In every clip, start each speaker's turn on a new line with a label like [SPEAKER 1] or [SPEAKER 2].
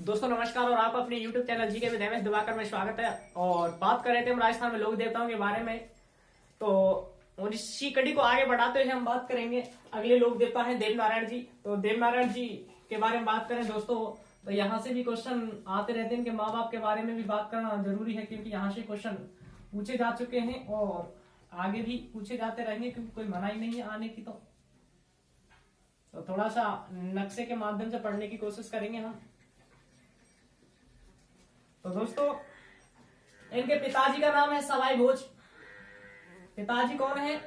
[SPEAKER 1] दोस्तों नमस्कार और आपका अपने YouTube channel GK with MS Diwakar में स्वागत है। और बात कर रहे थे हम राजस्थान में लोक देवताओं के बारे में। तो और इसी कड़ी को आगे बढ़ाते हुए हम बात करेंगे अगले लोक देवता हैं देवनारायण जी। तो देवनारायण जी के बारे में बात करें दोस्तों, तो यहाँ से भी क्वेश्चन आते रहते हैं। इनके माँ बाप के बारे में भी बात करना जरूरी है, क्योंकि यहाँ से क्वेश्चन पूछे जा चुके हैं और आगे भी पूछे जाते रहेंगे, क्योंकि कोई मनाही नहीं है आने की। तो थोड़ा सा नक्शे के माध्यम से पढ़ने की कोशिश करेंगे हम। तो दोस्तों इनके पिताजी का नाम है सवाई भोज। पिताजी कौन है?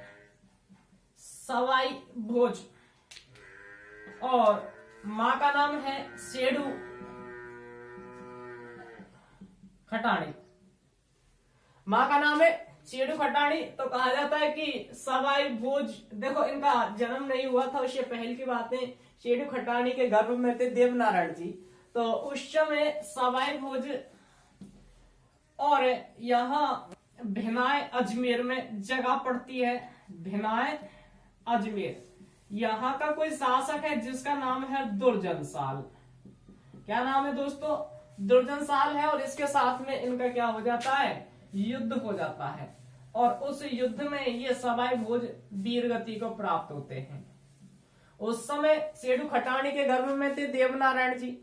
[SPEAKER 1] सवाई भोज। और मां का नाम है सेडू खटाणी। मां का नाम है सेडू खटाणी। तो कहा जाता है कि सवाई भोज, देखो इनका जन्म नहीं हुआ था उससे पहले की बातें। सेडू खटाणी के गर्भ में थे देवनारायण जी। तो उस समय सवाई भोज और यहाँ भिनाय अजमेर में जगह पड़ती है। भिनाय अजमेर, यहाँ का कोई शासक है जिसका नाम है दुर्जन साल। क्या नाम है दोस्तों? दुर्जन साल है। और इसके साथ में इनका क्या हो जाता है? युद्ध हो जाता है। और उस युद्ध में ये सवाई भोज वीर गति को प्राप्त होते हैं। उस समय सेडू खटाणी के गर्भ में थे देवनारायण जी।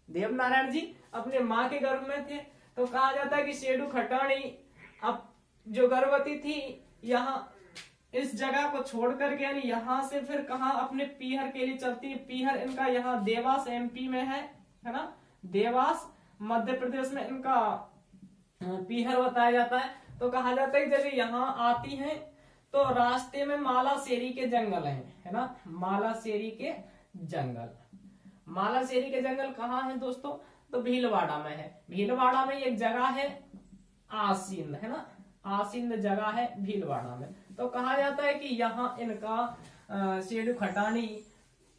[SPEAKER 1] देवनारायण जी अपने मां के गर्भ में थे। तो कहा जाता है कि सेडू खटाणी अब जो गर्भवती थी, यहाँ इस जगह को छोड़ करके यानी यहाँ से फिर कहा अपने पीहर के लिए चलती है। पीहर इनका यहाँ देवास एमपी में है ना? देवास मध्य प्रदेश में इनका पीहर बताया जाता है। तो कहा जाता है कि जब यहाँ आती हैं तो रास्ते में मालासेरी के जंगल है ना? मालासेरी के जंगल। मालासेरी के जंगल कहाँ है दोस्तों? तो भीलवाड़ा में है। भीलवाड़ा में एक जगह है आसींद, है ना? आसींद जगह है भीलवाड़ा में। तो कहा जाता है कि यहाँ इनका सेडू खटाणी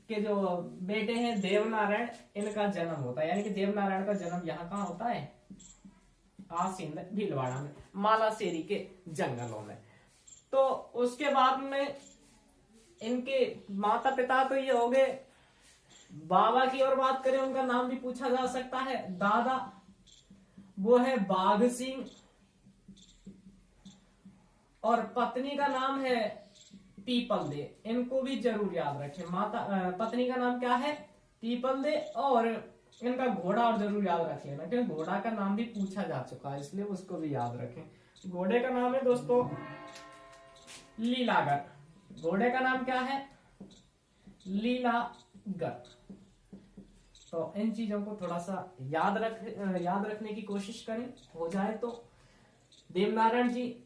[SPEAKER 1] के जो बेटे हैं देवनारायण, इनका जन्म होता है। यानी कि देवनारायण का जन्म यहाँ कहाँ होता है? आसींद भीलवाड़ा में, मालासेरी के जंगलों में। तो उसके बाद में इनके माता पिता तो ये हो गए। बाबा की और बात करें, उनका नाम भी पूछा जा सकता है। दादा वो है बाघ सिंह और पत्नी का नाम है पीपल दे। इनको भी जरूर याद रखें। माता पत्नी का नाम क्या है? People they. और इनका घोड़ा और जरूर याद रख लेना, क्योंकि घोड़ा का नाम भी पूछा जा चुका है, इसलिए उसको भी याद रखें। घोड़े का नाम है दोस्तों लीलागर। घोड़े का नाम क्या है? लीलागर। तो इन चीजों को थोड़ा सा याद रखने की कोशिश करें, हो जाए तो। देवनारायण जी,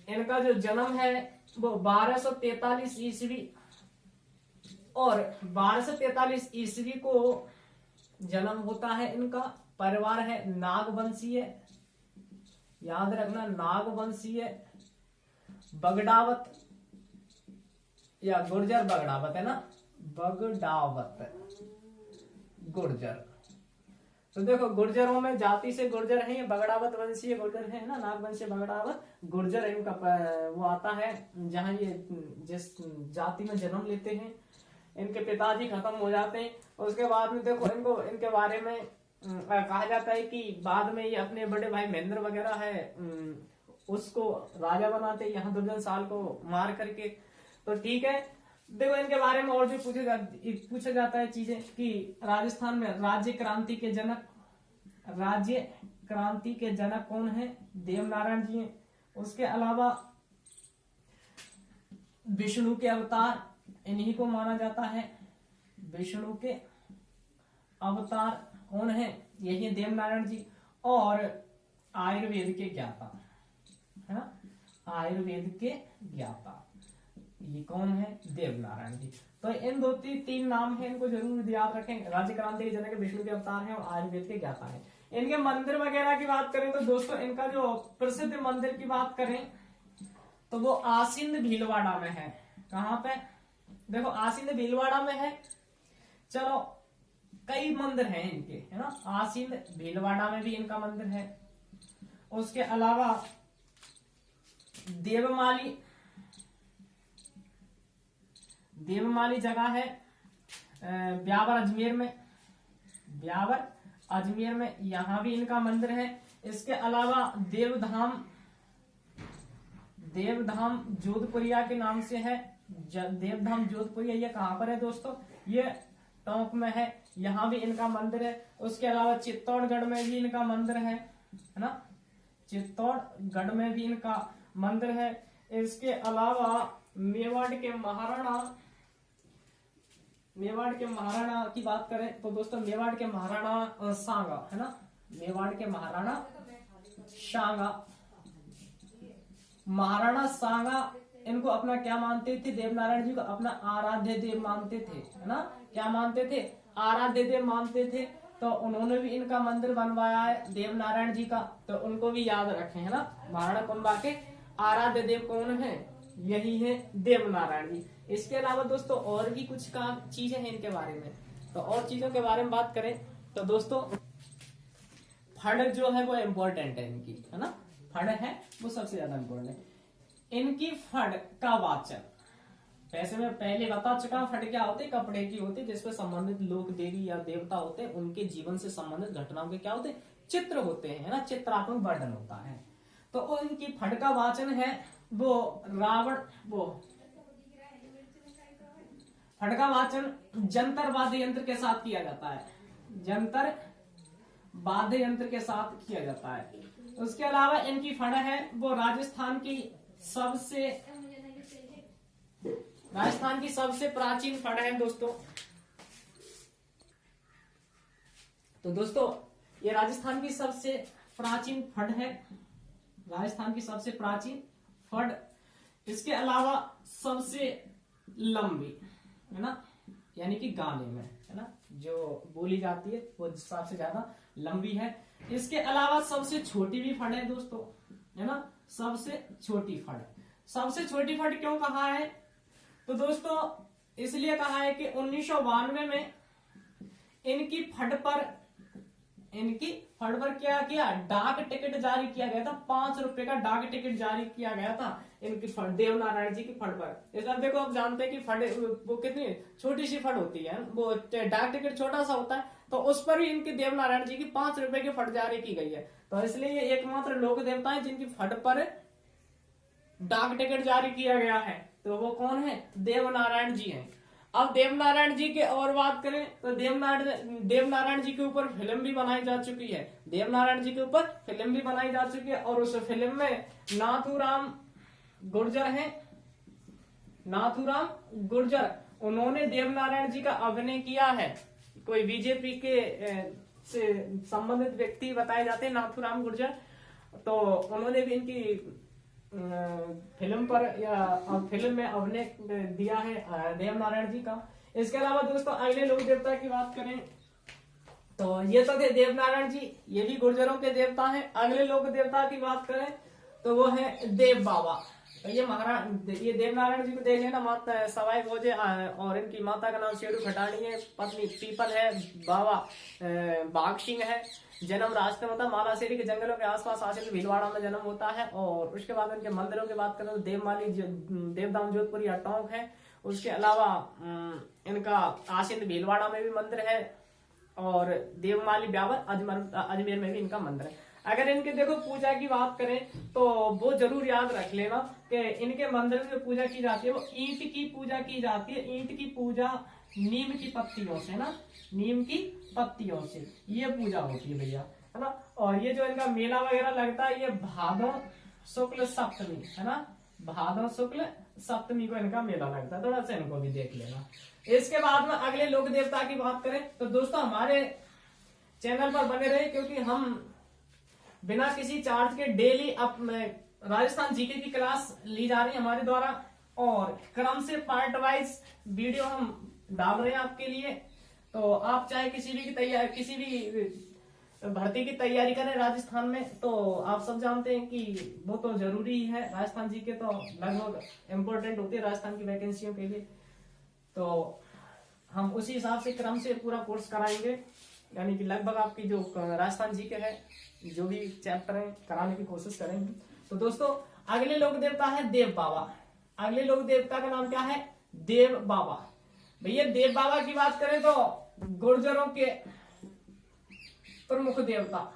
[SPEAKER 1] इनका जो जन्म है वो 1243 ईस्वी, और 1243 ईस्वी को जन्म होता है इनका। परिवार है नागवंशीय, याद रखना, नागवंशीय बगडावत या गुर्जर बगडावत, है ना? बगडावत गुर्जर। तो देखो गुर्जरों में जाति से गुर्जर है, बगड़ावत वंशीय गुर्जर है ना? नागवंशीय बगड़ावत गुर्जर इनका वो आता है जहां ये जिस जाति में जन्म लेते हैं। इनके पिताजी खत्म हो जाते हैं। उसके बाद में देखो इनको इनके बारे में कहा जाता है कि बाद में ये अपने बड़े भाई महेंद्र वगैरह है उसको राजा बनाते, यहाँ दुर्जन साल को मार करके। तो ठीक है, देखो इनके बारे में और भी पूछा जाता है चीजें कि राजस्थान में राज्य क्रांति के जनक कौन है? देवनारायण जी हैं। उसके अलावा विष्णु के अवतार इन्हीं को माना जाता है। विष्णु के अवतार कौन है? यही है देवनारायण जी। और आयुर्वेद के ज्ञाता, है ना? आयुर्वेद के ज्ञाता ये कौन है? देवनारायण जी। तो इन दो तीन नाम है, इनको जरूर याद रखें। राज्य क्रांति के जनक विष्णु के अवतार हैं और आयुर्वेद के ज्ञाता हैं। इनके मंदिर वगैरह की बात करें तो दोस्तों इनका जो प्रसिद्ध मंदिर की बात करें तो वो आसींद भीलवाड़ा में है। कहां पे? देखो आसींद भीलवाड़ा में है। चलो कई मंदिर हैं इनके, है ना? आसींद भीलवाड़ा में भी इनका मंदिर है। उसके अलावा देवमाली जगह है ब्यावर अजमेर में। ब्यावर अजमेर में, यहाँ भी इनका मंदिर है। इसके अलावा देवधाम जोधपुरिया के नाम से है। देवधाम जोधपुरिया ये कहाँ पर है दोस्तों? ये टोंक में है, यहाँ भी इनका मंदिर है। उसके अलावा चित्तौड़गढ़ में भी इनका मंदिर है ना, चित्तौड़गढ़ में भी इनका मंदिर है। इसके अलावा मेवाड़ के महाराणा की बात करें तो दोस्तों मेवाड़ के महाराणा सांगा है ना, मेवाड़ के महाराणा सांगा इनको अपना क्या मानते थे? देवनारायण जी को अपना आराध्य देव मानते थे है ना। क्या मानते थे? आराध्य देव मानते थे। तो उन्होंने भी इनका मंदिर बनवाया है देवनारायण जी का, तो उनको भी याद रखें है ना। महाराणा कुंभा के आराध्य देव कौन है? यही है देवनारायण जी। इसके अलावा दोस्तों और भी कुछ का चीजें हैं इनके बारे में, तो और चीजों के बारे में बात करें तो दोस्तों फड़ जो है वो इम्पोर्टेंट है इनकी है ना, फड़ है वो सबसे ज्यादा इम्पोर्टेंट है। इनकी फड़ का वाचन वैसे मैं पहले बता चुका हूं, फड़ क्या होते? कपड़े की होती, जिसपे संबंधित लोक देवी या देवता होते हैं, उनके जीवन से संबंधित घटनाओं के क्या होते? चित्र होते हैं ना, चित्रात्मक वर्णन होता है। तो इनकी फड़ का वाचन है वो फड़ का वाचन जंतर वाद्य यंत्र के साथ किया जाता है, जंतर वाद्य यंत्र के साथ किया जाता है। उसके अलावा इनकी फड़ है वो राजस्थान की सबसे प्राचीन फड़ है दोस्तों। तो दोस्तों ये राजस्थान की सबसे प्राचीन फड़ है, राजस्थान की सबसे प्राचीन फड़। इसके अलावा सबसे लंबी है ना, यानी कि गाने में है ना जो बोली जाती है वो सबसे ज्यादा लंबी है। इसके अलावा सबसे छोटी भी फड़ है दोस्तों है ना, सबसे छोटी फड़। सबसे छोटी फड़ क्यों कहा है? तो दोस्तों इसलिए कहा है कि 1992 में इनकी फड़ पर क्या किया? डाक टिकट जारी किया गया था। 5 रुपए का डाक टिकट जारी किया गया था इनकी फड़, देवनारायण जी की फड़ पर। इस बार देखो आप जानते हैं कि फड़ वो कितनी छोटी सी फड़ होती है, वो डाक टिकट छोटा सा होता है, तो उस पर भी इनकी देवनारायण जी की 5 रुपए की फड़ जारी की गई है। तो इसलिए ये एकमात्र लोक देवता है जिनकी फड़ पर डाक टिकट जारी किया गया है। तो वो कौन है? देवनारायण जी हैं। अब देवनारायण जी के और बात करें तो देवनारायण जी के ऊपर फिल्म भी बनाई जा चुकी है, देवनारायण जी के ऊपर फिल्म भी बनाई जा चुकी है। और उस फिल्म में नाथूराम गुर्जर उन्होंने देवनारायण जी का अभिनय किया है। कोई बीजेपी के से संबंधित व्यक्ति बताए जाते हैं नाथूराम गुर्जर, तो उन्होंने भी इनकी फिल्म पर या फिल्म में अभिनय दिया है देवनारायण जी का। इसके अलावा दोस्तों अगले लोक देवता की बात करें तो ये तो थे देवनारायण जी, ये भी गुर्जरों के देवता हैं। अगले लोक देवता की बात करें तो वो है देव बाबा। तो ये देवनारायण जी को देख लेना, माता सवाई भोजे और इनकी माता का नाम शेरू खटाणी है, पत्नी पीपल है, बाबा बाघ सिंह है। जन्म राष्ट्रमता मालाशेरी के जंगलों के आसपास आसिंद भीलवाड़ा में जन्म होता है। और उसके बाद उनके मंदिरों की बात करें तो देवमाली देवधाम जोधपुरी टोंक है। उसके अलावा इनका आसिंद भीलवाड़ा में भी मंदिर है और देवमाली ब्यावर अजमेर में भी इनका मंदिर है। अगर इनके देखो पूजा की बात करें तो वो जरूर याद रख लेना कि इनके मंदिर में जो पूजा की जाती है वो ईंट की पूजा की जाती है। ईंट की पूजा नीम की पत्तियों से ना, नीम की पत्तियों से ये पूजा होती है भैया है ना। और ये जो इनका मेला वगैरह लगता है ये भादों शुक्ल सप्तमी है ना, भादों शुक्ल सप्तमी को इनका मेला लगता है, थोड़ा सा इनको भी देख लेना। इसके बाद में अगले लोक देवता की बात करें तो दोस्तों हमारे चैनल पर बने रहे, क्योंकि हम बिना किसी चार्ज के डेली राजस्थान जीके की क्लास ली जा रही है हमारे द्वारा और क्रम से पार्ट वाइज वीडियो हम डाल रहे हैं आपके लिए। तो आप चाहे किसी भी भर्ती की तैयारी करें राजस्थान में, तो आप सब जानते हैं कि वो तो जरूरी ही है। राजस्थान जीके तो लगभग इम्पोर्टेंट होती है राजस्थान की वैकेंसियों के लिए। तो हम उसी हिसाब से क्रम से पूरा कोर्स कराएंगे, यानी कि लगभग आपकी जो राजस्थान जीके है जो भी चैप्टर है कराने की कोशिश करेंगे। तो दोस्तों अगले लोक देवता है देव बाबा। अगले लोक देवता का नाम क्या है? देव बाबा। भैया देव बाबा की बात करें तो गुर्जरों प्रमुख देवता,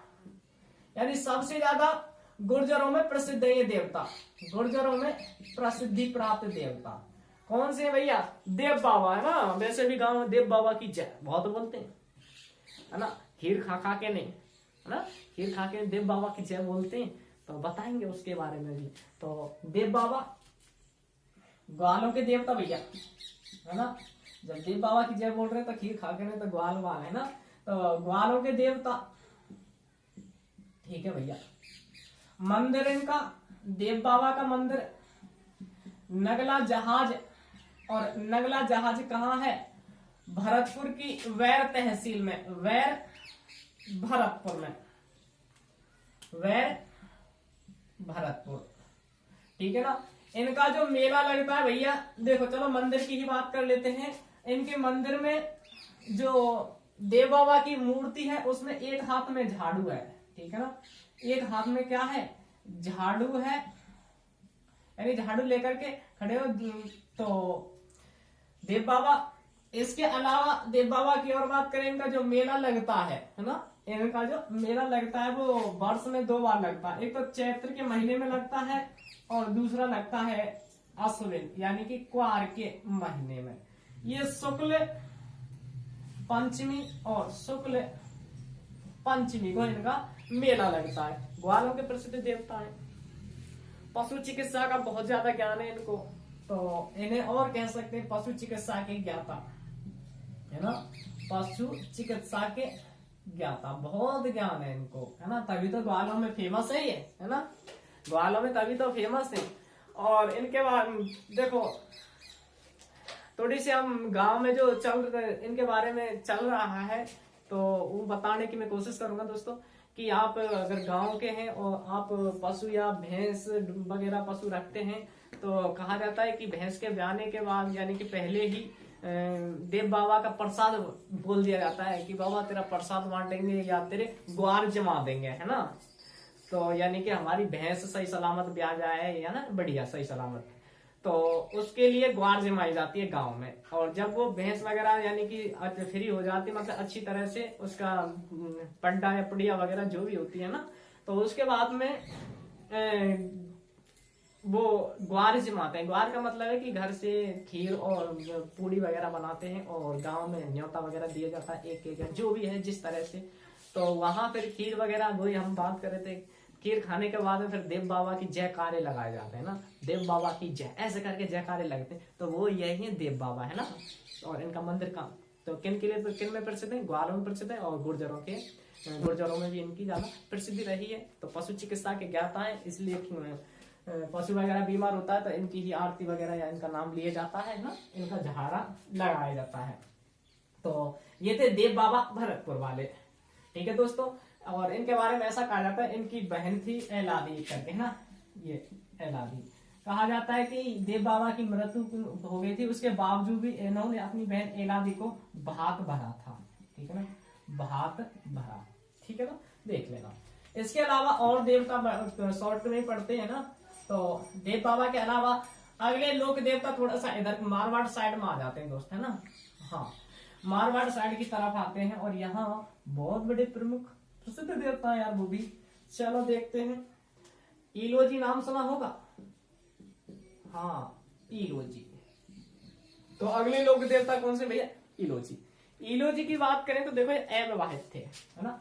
[SPEAKER 1] यानी सबसे ज्यादा गुर्जरों में प्रसिद्ध है ये देवता, गुर्जरों में प्रसिद्धि प्राप्त देवता। कौन से भैया? देव बाबा, है ना। वैसे भी गांव में देव बाबा की जय बहुत बोलते हैं, है ना। खीर खा खा के नहीं, है ना, खीर खा के देव बाबा की जय बोलते हैं, तो बताएंगे उसके बारे में भी। तो देव बाबा ग्वालों के देवता भैया, है ना। जब देव बाबा की जय बोल रहे हैं तो खीर खा के नहीं तो ग्वाल वाल, है ना। तो ग्वालों के देवता, ठीक है भैया। मंदिर इनका, देव बाबा का मंदिर नगला जहाज, और नगला जहाज कहाँ है? भरतपुर की वैर तहसील में, वैर भरतपुर में, वैर भरतपुर, ठीक है ना। इनका जो मेला लगता है भैया, देखो चलो मंदिर की ही बात कर लेते हैं। इनके मंदिर में जो देव बाबा की मूर्ति है उसमें एक हाथ में झाड़ू है, ठीक है ना। एक हाथ में क्या है? झाड़ू है, यानी झाड़ू लेकर के खड़े हो तो देव बाबा। इसके अलावा देव बाबा की और बात करें, इनका जो मेला लगता है ना, इनका जो मेला लगता है वो वर्ष में 2 बार लगता है। एक तो चैत्र के महीने में लगता है और दूसरा लगता है अश्विन यानी कि क्वार के महीने में। ये शुक्ल पंचमी और शुक्ल पंचमी को इनका मेला लगता है। ग्वालों के प्रसिद्ध देवता है। पशु चिकित्सा का बहुत ज्यादा ज्ञान है इनको, तो इन्हें और कह सकते हैं पशु चिकित्सा के ज्ञाता, है ना। पशु चिकित्सा के ज्ञाता, बहुत ज्ञान है इनको, है ना। तभी तो ग्वालों में फेमस है ये, है ना। ग्वालों में तभी तो फेमस है। और इनके बाद देखो थोड़ी सी हम गांव में जो इनके बारे में चल रहा है तो वो बताने की मैं कोशिश करूंगा दोस्तों, कि आप अगर गांव के हैं और आप पशु या भैंस वगैरह पशु रखते हैं तो कहा जाता है कि भैंस के ब्याने के बाद यानी कि पहले ही देव बाबा का प्रसाद बोल दिया जाता है कि बाबा तेरा प्रसाद बांटेंगे या तेरे ग्वार जमा देंगे, है ना। तो यानी कि हमारी भैंस सही सलामत ब्याह जाए, या ना, बढ़िया सही सलामत, तो उसके लिए ग्वार जमाई जाती है गांव में। और जब वो भैंस वगैरह यानी कि फ्री हो जाती है, मतलब अच्छी तरह से उसका पंडा या पुड़िया वगैरह जो भी होती है ना, तो उसके बाद में वो ग्वार जमाते हैं। ग्वार का मतलब है कि घर से खीर और पूड़ी वगैरह बनाते हैं और गांव में न्योता वगैरह दिया जाता है, एक एक जो भी है जिस तरह से। तो वहां फिर खीर वगैरह वही हम बात कर रहे थे, खीर खाने के बाद में फिर देव बाबा की जयकारे लगाए जाते हैं ना, देव बाबा की जय, ऐसे करके जयकारे लगते हैं। तो वो यही है देव बाबा, है ना। और इनका मंदिर का तो किन के लिए, किन में प्रसिद्ध है? ग्वालों में प्रसिद्ध है और गुर्जरों में भी इनकी ज्यादा प्रसिद्धि रही है। तो पशु चिकित्सा के ज्ञाता है, इसलिए पशु वगैरह बीमार होता है तो इनकी ही आरती वगैरह या इनका नाम लिया जाता है ना, इनका जहारा लगाया जाता है। तो ये थे देव बाबा भरतपुर वाले, ठीक है दोस्तों। और इनके बारे में ऐसा कहा जाता है, इनकी बहन थी एलादी करके, है ना, ये एलादी। कहा जाता है कि देव बाबा की मृत्यु हो गई थी, उसके बावजूद भी इन्होंने अपनी बहन एलादी को भात भरा था, ठीक है ना, भात भरा, ठीक है ना, देख लेना। इसके अलावा और देवता शॉर्ट में पढ़ते हैं ना, तो देव बाबा के अलावा अगले लोक देवता थोड़ा सा इधर मारवाड़ साइड में आ जाते हैं दोस्त, है ना। हाँ, मारवाड़ साइड की तरफ आते हैं और यहाँ बहुत बड़े प्रमुख प्रसिद्ध देवता है यार वो भी। चलो देखते हैं। ईलोजी नाम सुना होगा? हाँ, ईलोजी। तो अगले लोक देवता कौन से भैया? ईलोजी। ईलोजी की बात करें तो देखो ये अविवाहित थे, है ना।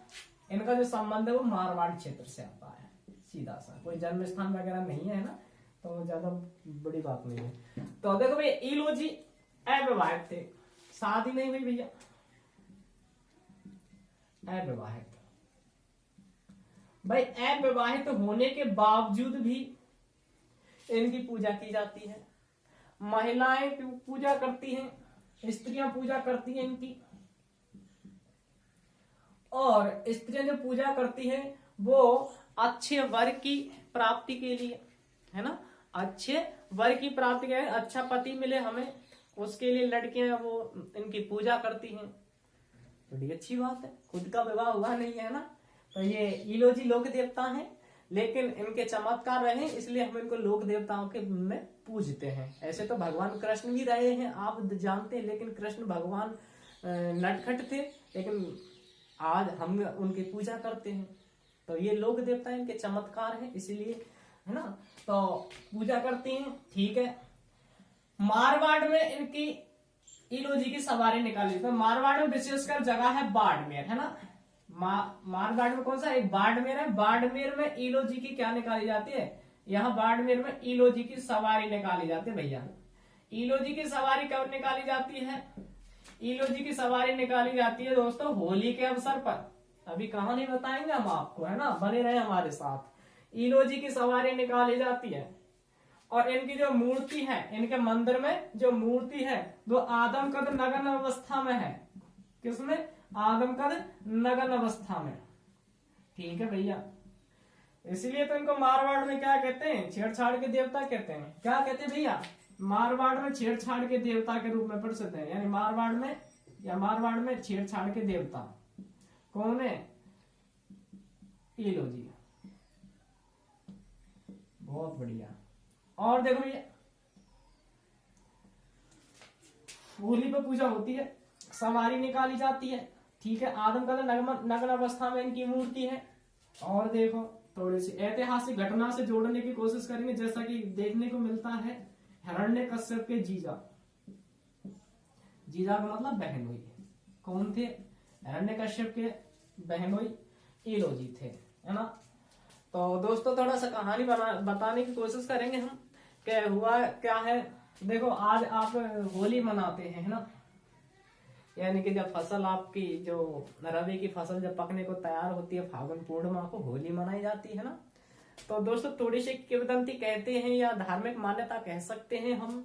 [SPEAKER 1] इनका जो संबंध है वो मारवाड़ क्षेत्र से आता है, सीधा सा, कोई जन्म स्थान वगैरह नहीं है ना, तो ज्यादा बड़ी बात नहीं है। तो देखो भैया ईलोजी अविवाहित थे, शादी नहीं हुई भैया, अविवाहित। भाई अविवाहित होने के बावजूद भी इनकी पूजा की जाती है, महिलाएं पूजा करती हैं, स्त्रियां पूजा करती हैं इनकी। और स्त्रियां जो पूजा करती हैं वो अच्छे वर की प्राप्ति के लिए, है ना, अच्छे वर की प्राप्ति के लिए, अच्छा पति मिले हमें, उसके लिए लड़कियां वो इनकी पूजा करती हैं। बड़ी अच्छी बात है, खुद का विवाह हुआ नहीं है ना। तो ये ईलोजी लोक देवता हैं, लेकिन इनके चमत्कार रहे इसलिए हम इनको लोक देवताओं के में पूजते हैं। ऐसे तो भगवान कृष्ण भी रहे हैं आप जानते हैं, लेकिन कृष्ण भगवान नटखट थे, लेकिन आज हम उनकी पूजा करते हैं। तो ये लोक देवता इनके चमत्कार हैं, इसीलिए, है ना, तो पूजा करती हैं। ठीक है। मारवाड़ में इनकी इलोजी की सवारी निकाली। तो मारवाड़ में विशेषकर जगह है बाड़मेर, है ना, मारवाड़ में कौन सा, एक बाड़मेर है। बाड़मेर में इलोजी की क्या निकाली जाती है, यहाँ बाड़मेर में इलोजी की सवारी निकाली जाती है भैया। इलोजी की सवारी कब निकाली जाती है, इलोजी की सवारी निकाली जाती है दोस्तों होली के अवसर पर। अभी कहानी बताएंगे हम आपको, है ना, बने रहे हमारे साथ। इलोजी की सवारी निकाली जाती है और इनकी जो मूर्ति है, इनके मंदिर में जो मूर्ति है वो आदमकद नग्न अवस्था में है। किसमें, आदमकद नग्न अवस्था में। ठीक है भैया, इसलिए तो इनको मारवाड़ में क्या कहते हैं, छेड़छाड़ के देवता कहते हैं। क्या कहते हैं भैया, मारवाड़ में छेड़छाड़ के देवता के रूप में प्रसिद्ध है। यानी मारवाड़ में छेड़छाड़ के देवता कौन है, इलोजी। बहुत बढ़िया। और देखो भैया, होली पे पूजा होती है, सवारी निकाली जाती है। ठीक है। आदमकद नग्न अवस्था में इनकी मूर्ति है। और देखो थोड़ी सी ऐतिहासिक घटना से जोड़ने की कोशिश करेंगे। जैसा कि देखने को मिलता है, हिरण्यकश्यप के जीजा का मतलब बहन हुई। कौन थे, हिरण्यकश्यप के बहन हुई इलोजी थे, है ना। तो दोस्तों थोड़ा सा कहानी बताने की कोशिश करेंगे हम, क्या हुआ क्या है। देखो आज आप होली मनाते हैं, है ना, यानी कि जब फसल आपकी जो रबी की फसल जब पकने को तैयार होती है, फागुन पूर्णिमा को होली मनाई जाती है ना। तो दोस्तों थोड़ी सी किंवदंती कहते हैं या धार्मिक मान्यता कह सकते हैं हम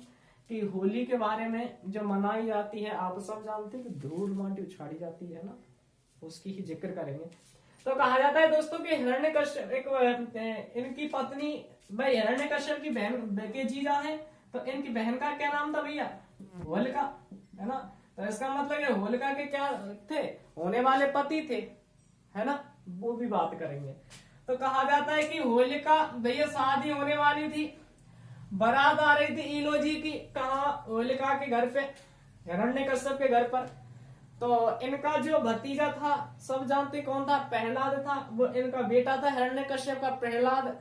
[SPEAKER 1] कि होली के बारे में जो मनाई जाती है, आप सब जानते हैं कि धूल माटी उछाड़ी जाती है ना, उसकी ही जिक्र करेंगे। तो कहा जाता है दोस्तों कि हिरण्यकश्यप इनकी पत्नी भाई हिरण्यकश्यप की बहन के जीजा है। तो इनकी बहन का क्या नाम था भैया, होलिका, है ना। तो इसका मतलब है होलिका के क्या थे, होने वाले पति थे, है ना, वो भी बात करेंगे। तो कहा जाता है कि होलिका भैया शादी होने वाली थी, बारात आ रही थी इलोजी की, कहा, होलिका के घर पे, हिरण्यकश्यप के घर पर। तो इनका जो भतीजा था, सब जानते कौन था, प्रहलाद था। वो इनका बेटा था हिरण्यकश्यप का प्रहलाद।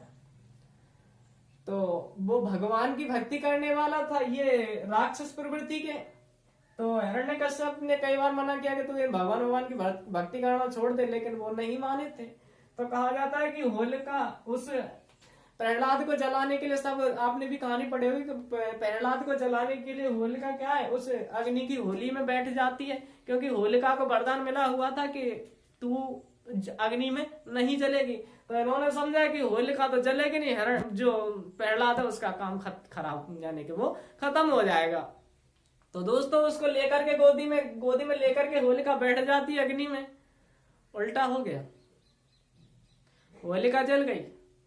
[SPEAKER 1] तो वो भगवान की भक्ति करने वाला था, ये राक्षस प्रवृत्ति के। तो हिरण्यकश्यप ने कई बार मना किया कि तू ये भगवान की भक्ति करना छोड़ दे, लेकिन वो नहीं माने थे। तो कहा जाता है कि होलिका उस प्रहलाद को जलाने के लिए, सब आपने भी कहानी पढ़ी होगी, प्रहलाद को जलाने के लिए होलिका क्या है, उस अग्नि की होली में बैठ जाती है। क्योंकि होलिका को वरदान मिला हुआ था कि तू अग्नि में नहीं जलेगी। तो इन्होंने समझा कि होलिका तो जलेगी नहीं, जो प्रहलाद है उसका काम खराब, यानी कि वो खत्म हो जाएगा। तो दोस्तों उसको लेकर के गोदी में लेकर के होलिका बैठ जाती है अग्नि में। उल्टा हो गया, होलिका जल गई,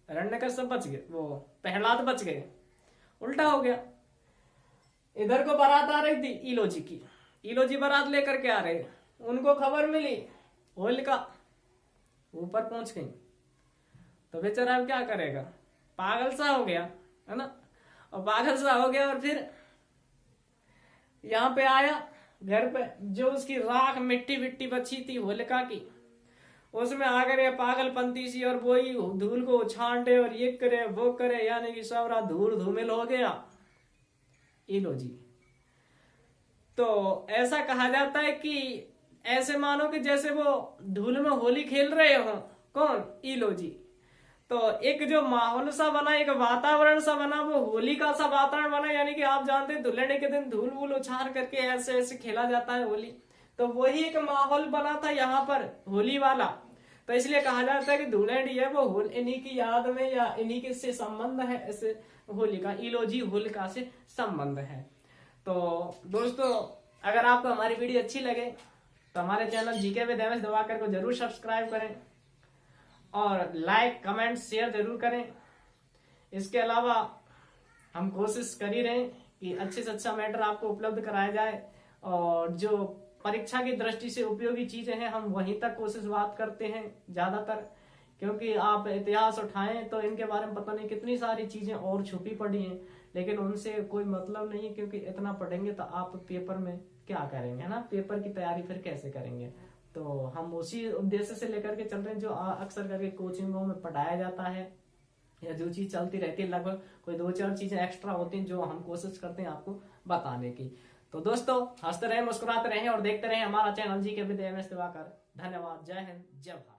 [SPEAKER 1] हिरण्यकश्यप बच गए, वो प्रहलाद बच गए। उल्टा हो गया। इधर को बारात आ रही थी इलोजी की, इलोजी बारात लेकर के आ रहे, उनको खबर मिली होलिका ऊपर पहुंच गई। तो बेचारा अब क्या करेगा, पागल सा हो गया, है ना। और पागल सा हो गया और फिर यहाँ पे आया घर पे, जो उसकी राख मिट्टी विट्टी बची थी होलिका की, उसमें आ गए पागलपंती सी, और वही धूल को छांटे और ये करे वो करे, यानी कि सबरा धूल धूमिल हो गया इलोजी। तो ऐसा कहा जाता है कि ऐसे मानो कि जैसे वो धूल में होली खेल रहे हो, कौन, इलोजी। तो एक जो माहौल सा बना, एक वातावरण सा बना, वो होली का सा वातावरण बना। यानी कि आप जानते हैं धुलने के दिन धूल वूल उछाल करके ऐसे ऐसे खेला जाता है होली। तो वही एक माहौल बना था यहाँ पर होली वाला। तो इसलिए कहा जाता है कि धुलेंडी है वो इन्हीं की याद में या इन्हीं के से संबंध है, इस होली का, इलोजी होलिका से संबंध है। तो दोस्तों अगर आपको हमारी वीडियो अच्छी लगे तो हमारे चैनल जीके विद एमएस दबा कर को जरूर सब्सक्राइब करें और लाइक कमेंट शेयर जरूर करें। इसके अलावा हम कोशिश कर ही रहे हैं कि अच्छे से अच्छा मैटर आपको उपलब्ध कराया जाए, और जो परीक्षा की दृष्टि से उपयोगी चीजें हैं हम वहीं तक कोशिश बात करते हैं ज्यादातर। क्योंकि आप इतिहास उठाएं तो इनके बारे में पता नहीं कितनी सारी चीजें और छुपी पड़ी हैं, लेकिन उनसे कोई मतलब नहीं है। क्योंकि इतना पढ़ेंगे तो आप पेपर में क्या करेंगे, है ना, पेपर की तैयारी फिर कैसे करेंगे। तो तो हम उसी उद्देश्य से लेकर के चल रहे हैं जो अक्सर करके कोचिंगों में पढ़ाया जाता है, या जो चीज चलती रहती है, लगभग कोई 2-4 चीजें एक्स्ट्रा होती हैं जो हम कोशिश करते हैं आपको बताने की। तो दोस्तों, हंसते रहे, मुस्कुराते रहे और देखते रहे हमारा चैनल जी के विद MS दिवाकर। धन्यवाद। जय हिंद, जय भारत।